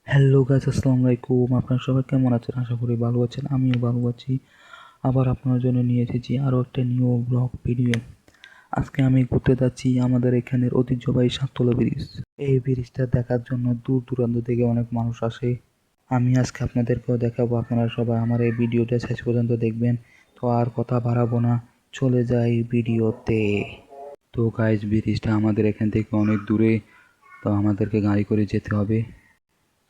Hello guys, আসসালামু আলাইকুম। আপনারা সবাই কেমন আছেন? আশা করি ভালো আছেন। আমিও ভালো আছি। আবার আপনার জন্য নিয়ে এসেছি আরও একটা নিউ ব্লগ ভিডিও। আজকে আমি ঘুরতে যাচ্ছি আমাদের এখানের ঐতিহ্যবাহী সাততলা ব্রিজ। এই ব্রিজটা দেখার জন্য দূর দূরান্ত থেকে অনেক মানুষ আসে। আমি আজকে আপনাদেরকেও দেখাবো। আপনারা সবাই আমার এই ভিডিওটা শেষ পর্যন্ত দেখবেন। তো আর কথা বাড়াবো না, চলে যাই ভিডিওতে। তো গাইস, ব্রিজটা আমাদের এখান থেকে অনেক দূরে, তো আমাদেরকে গাড়ি করে যেতে হবে।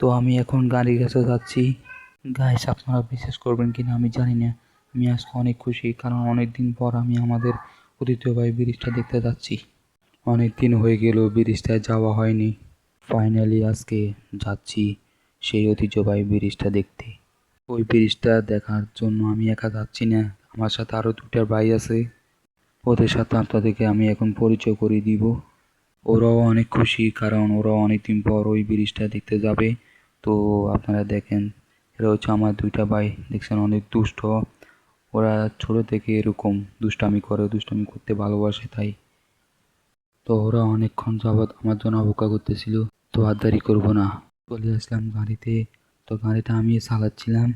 তো আমি এখন গাড়ির কাছে যাচ্ছি। গাইস, আপনারা বিশ্বাস করবেন কিনা আমি জানি না, আমি আজকে অনেক খুশি, কারণ অনেক দিন পর আমি আমাদের ঐতিহ্যবাহী ব্রিজটা দেখতে যাচ্ছি। অনেক দিন হয়ে গেল ব্রিজটায় যাওয়া হয়নি। ফাইনালি আজকে যাচ্ছি সেই ঐতিহ্যবাহী ব্রিজটা দেখতে। ওই ব্রিজটা দেখার জন্য আমি একা যাচ্ছি না, আমার সাথে আরও দুটা ভাই আছে। ওদের সাথে আপনাদেরকে আমি এখন পরিচয় করিয়ে দিব। ওরাও অনেক খুশি, কারণ ওরাও অনেকদিন পর ওই ব্রিজটা দেখতে যাবে। তো আপনারা দেখেন, এরা হচ্ছে আমার দুইটা ভাই। দেখছেন, অনেক দুষ্ট। ওরা ছোট থেকে এরকম দুষ্টামি করে, দুষ্টামি করতে ভালোবাসে তাই। তো ওরা অনেকক্ষণ যাবৎ আমার জন্য অপেক্ষা করতেছিল। তো আর দেরি করবো না, চলে আসলাম গাড়িতে। তো গাড়িটা আমি চালাচ্ছিলাম।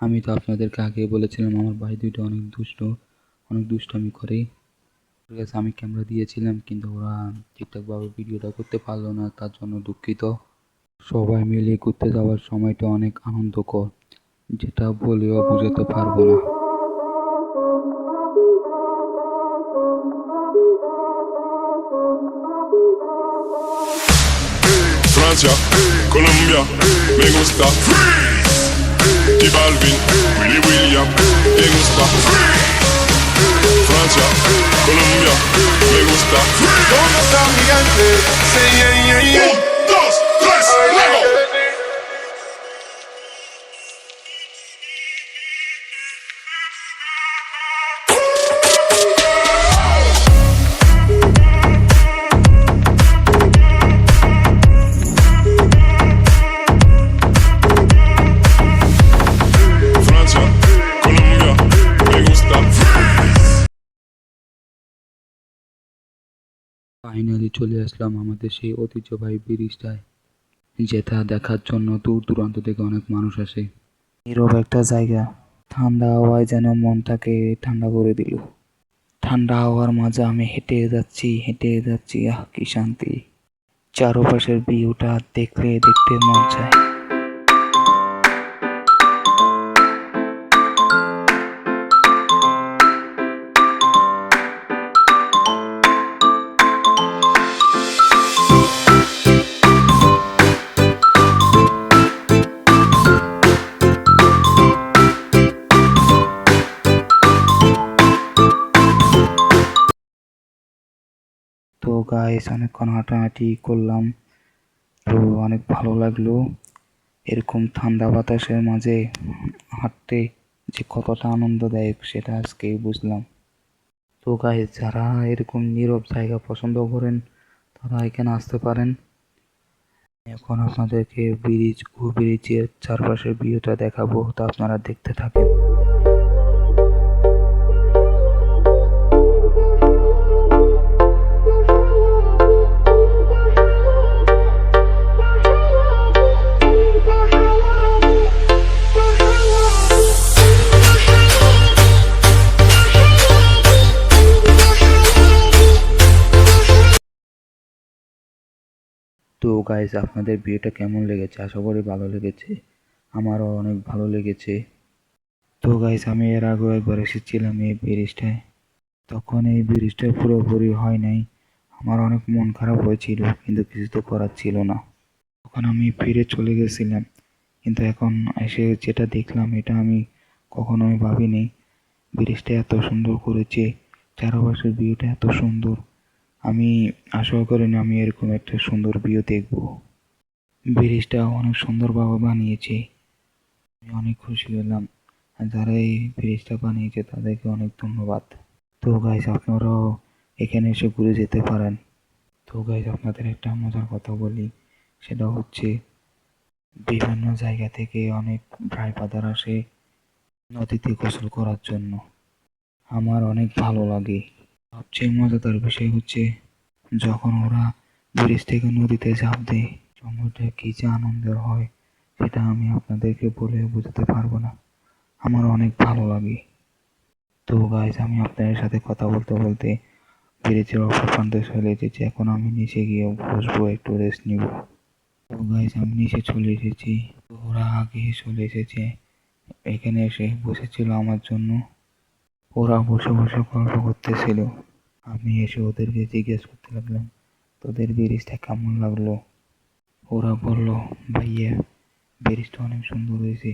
আমি তো আপনাদেরকে আগে বলেছিলাম আমার ভাই দুইটা অনেক দুষ্ট, অনেক দুষ্টামি করে। ওর কাছে আমি ক্যামেরা দিয়েছিলাম, কিন্তু ওরা ঠিকঠাকভাবে ভিডিওটা করতে পারলো না, তার জন্য দুঃখিত। সবাই মিলে ঘুরতে যাওয়ার সময়টা অনেক আনন্দকর, যেটা বলেও বোঝাতে পারবো না। Francia, Colombia, me gusta Freeze. Y Balvin, Willy William, me gusta Freeze. Francia, Colombia, me gusta Freeze. ¿Dónde está mi gente? Say yeah, yeah, yeah. 1, 2, 3, luego. Francia, Colombia, me gusta Freeze. Finally চলে আসলাম আমাদের সেই ঐতিহ্যবাহী ব্রিজটায়, যেটা দেখার জন্য দূর দূরান্ত থেকে অনেক মানুষ আসে। নীরব একটা জায়গা, ঠান্ডা হাওয়ায় যেন মনটাকে ঠান্ডা করে দিল। ঠান্ডা হাওয়ার মাঝে আমি হেঁটে যাচ্ছি, হেঁটে যাচ্ছি, আহ কি শান্তি! চারপাশের ভিউটা দেখলে দেখতে মন চায়। তো গাইস, অনেকক্ষণ হাঁটাহাঁটি করলাম, তো অনেক ভালো লাগলো। এরকম ঠান্ডা বাতাসের মাঝে হাঁটতে যে কতটা আনন্দদায়ক সেটা আজকেই বুঝলাম। তো গাইস, যারা এরকম নীরব জায়গা পছন্দ করেন তারা এখানে আসতে পারেন। এখন আপনাদেরকে ব্রিজ ও ব্রিজের চারপাশের ভিউটা দেখাবো, তা আপনারা দেখতে থাকেন। তো গাইস, আপনাদের ভিডিওটা কেমন লেগেছে? আশা করি ভালো লেগেছে। আমারও অনেক ভালো লেগেছে। তো গাইস, আমি এর আগেও একবার এসেছিলাম এই ব্রিজটায়। তখন এই ব্রিজটা পুরোপুরি হয় নাই। আমার অনেক মন খারাপ হয়েছিল, কিন্তু কিছু তো করার ছিল না। তখন আমি ফিরে চলে গেছিলাম, কিন্তু এখন এসে যেটা দেখলাম এটা আমি কখনোই ভাবিনি। ব্রিজটা এত সুন্দর করেছে, চারপাশের ভিউটা এত সুন্দর। আমি আশা করিনি আমি এরকম একটা সুন্দর ভিউ দেখব। ব্রিজটা অনেক সুন্দরভাবে বানিয়েছে, আমি অনেক খুশি হলাম। আর যারা এই ব্রিজটা বানিয়েছে তাদেরকে অনেক ধন্যবাদ। তো গাইস, আপনারাও এখানে এসে ঘুরে যেতে পারেন। তো গাইস, আপনাদের একটা মজার কথা বলি, সেটা হচ্ছে বিভিন্ন জায়গা থেকে অনেক ভাই ব্রাদার আসে নদীতে গোসল করার জন্য। আমার অনেক ভালো লাগে। সবচেয়ে মজাদার বিষয় হচ্ছে যখন ওরা ব্রিজ থেকে নদীতে ঝাঁপ দেয়, সময়টা কি যে আনন্দের হয় সেটা আমি আপনাদেরকে বলে বোঝাতে পারবো না। আমার অনেক ভালো লাগে। তো গাইজ, আমি আপনাদের সাথে কথা বলতে বলতে ব্রিজের অপর প্রান্তে চলে এসেছি। এখন আমি নিচে গিয়ে বসবো, একটু রেস্ট নিব। তো গাইজ, আমি নিচে চলে এসেছি। তো ওরা আগে চলে এসেছে, এখানে এসে বসেছিল আমার জন্য। ওরা বসে বসে গল্প করতেছিল। আমি এসে ওদেরকে জিজ্ঞেস করতে লাগলাম তোদের ব্রিজটা কেমন লাগলো। ওরা বলল, ভাইয়া ব্রিজটা অনেক সুন্দর হয়েছে।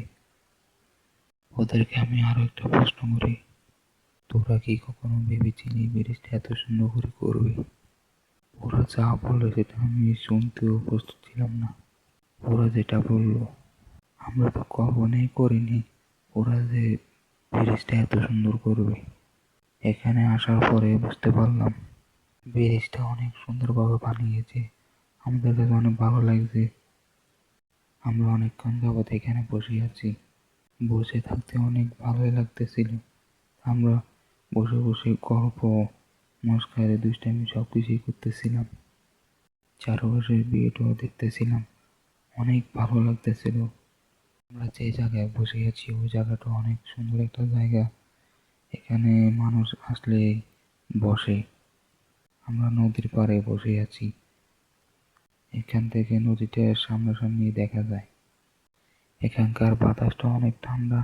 ওদেরকে আমি আরো একটা প্রশ্ন করি, তোরা কি কখনো ভেবেছিলি ব্রিজটা এত সুন্দর করে করবে? ওরা যা বললো সেটা আমি শুনতেও প্রস্তুত ছিলাম না। ওরা যেটা বললো আমরা তো কল্পনাই করিনি ওরা যে ব্রিজটা এত সুন্দর করবে। এখানে আসার পরে বুঝতে পারলাম ব্রিজটা অনেক সুন্দরভাবে বানিয়েছে। আমাদের কাছে অনেক ভালো লাগছে। আমরা অনেকক্ষণ যাবৎ এখানে বসে আছি। বসে থাকতে অনেক ভালোই লাগতেছিল। আমরা বসে বসে গল্প, মস্কারে, দুষ্টামি সব কিছুই করতেছিলাম। চারপাশের ভিউটাও দেখতেছিলাম। অনেক ভালো লাগতেছিল। আমরা যে জায়গায় বসে আছি ওই জায়গাটা অনেক সুন্দর একটা জায়গা। এখানে মানুষ আসলে বসে। আমরা নদীর পাড়ে বসে আছি। এখান থেকে নদীটা সামনাসামনি দেখা যায়। এখানকার বাতাসটা অনেক ঠান্ডা।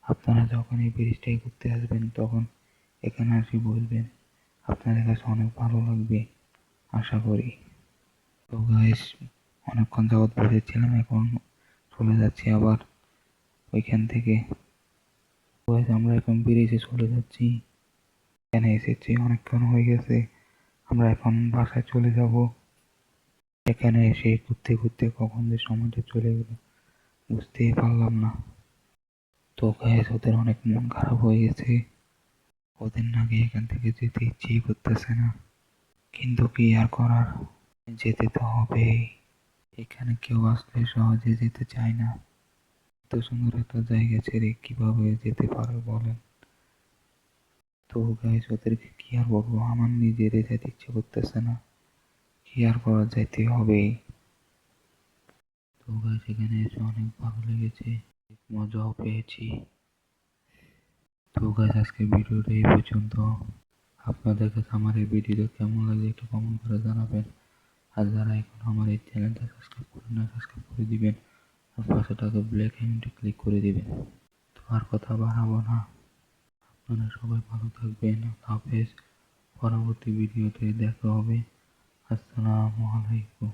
আপনারা যখন এই ব্রিজটাই ঘুরতে আসবেন তখন এখানে এসে বসবেন, আপনাদের কাছে অনেক ভালো লাগবে আশা করি। তো গাইস, অনেকক্ষণ যাবৎ বসেছিলাম, এখন চলে যাচ্ছি আবার ওইখান থেকে। গাইস, আমরা এখন ব্রিজে চলে যাচ্ছি। এখানে এসেছি অনেকক্ষণ হয়ে গেছে, আমরা এখন বাসায় চলে যাব। এখানে এসে ঘুরতে ঘুরতে কখন যে সময়টা চলে গেল বুঝতেই পারলাম না। তো গাইস, ওদের অনেক মন খারাপ হয়ে গেছে। ওদের নাকি এখান থেকে যেতে ইচ্ছেই করতেছে না, কিন্তু কি আর করার, যেতে তো হবেই। এখানে কেউ আসলে সহজে যেতে চায় না। এত সুন্দর একটা জায়গা ছেড়ে কিভাবে যেতে পারবে বলেন? তো গাইস, ওদেরকে কি আর বলবো, আমার নিজেরই যেতে ইচ্ছে করতেছে না। কি আর করা, যাইতে হবেই। তো গাইস, এখানে এসে অনেক ভালো লেগেছে, মজাও পেয়েছি। তো গাইস, আজকে ভিডিওটা এই পর্যন্ত। আপনাদের কাছে আমার এই ভিডিওটা কেমন লাগে একটু কমেন্ট করে জানাবেন। আর যারা এখন আমার এই চ্যানেলটা সাবস্ক্রাইব করেন না, সাবস্ক্রাইব করে দিবেন। আর পাশে থাকা ব্ল্যাক আইকনটি ক্লিক করে দিবেন। তো আর কথা বাড়াবো না, আপনারা সবাই ভালো থাকবেন। আল্লাহ হাফেজ। পরবর্তী ভিডিওতে দেখা হবে। আসসালামু আলাইকুম।